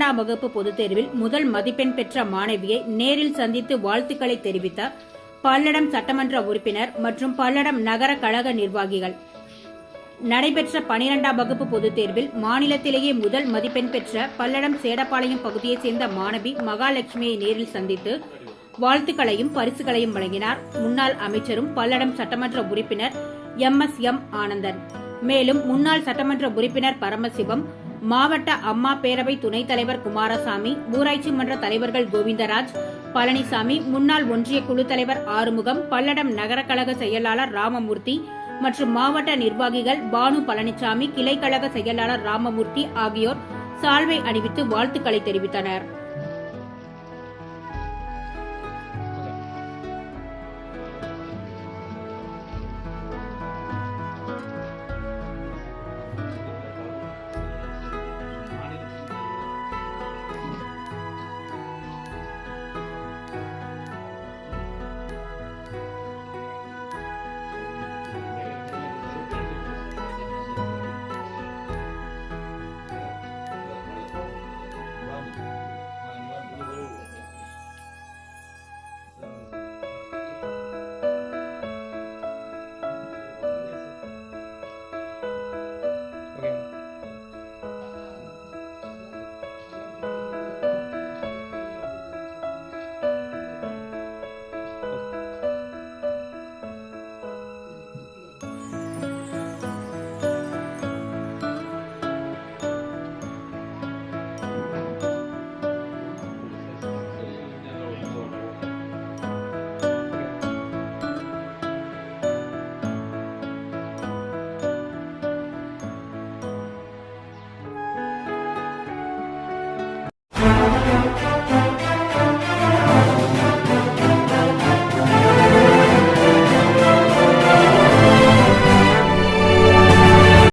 12ஆம் வகுப்பு பொதுத் தேர்வில் முதல் மதிப்பெண் பெற்ற மாணவியை நேரில் சந்தித்து வாழ்த்துக்களை தெரிவித்த பல்லடம் சட்டமன்ற உறுப்பினர் மற்றும் பல்லடம் நகர கழக நிர்வாகிகள். நடைபெற்ற 12ஆம் வகுப்பு பொதுத் தேர்வில் மாநிலத்திலேயே முதல் மதிப்பெண் பெற்ற பல்லடம் சேடப்பாளையம் பகுதியைச் சேர்ந்த மாணவி மகாலட்சுமியை நேரில் சந்தித்து வாழ்த்துக்களையும் பரிசுகளையும் வழங்கினார் முன்னாள் அமைச்சரும் பல்லடம் சட்டமன்ற உறுப்பினர் MSM ஆனந்தன். மேலும் முன்னாள் சட்டமன்ற உறுப்பினர் பரமசிவம், மாவட்ட அம்மா பேரவை துணைத் தலைவர் குமாரசாமி, ஊராட்சி மன்ற தலைவர்கள் கோவிந்தராஜ், பழனிசாமி, முன்னாள் ஒன்றிய குழு தலைவர் ஆறுமுகம், பல்லடம் நகர கழக செயலாளர் ராமமூர்த்தி மற்றும் மாவட்ட நிர்வாகிகள் பானு பழனிசாமி, கிளைக்கழக செயலாளர் ராமமூர்த்தி ஆகியோர் சால்வை அணிவித்து வாழ்த்துக்களை தெரிவித்தனர்.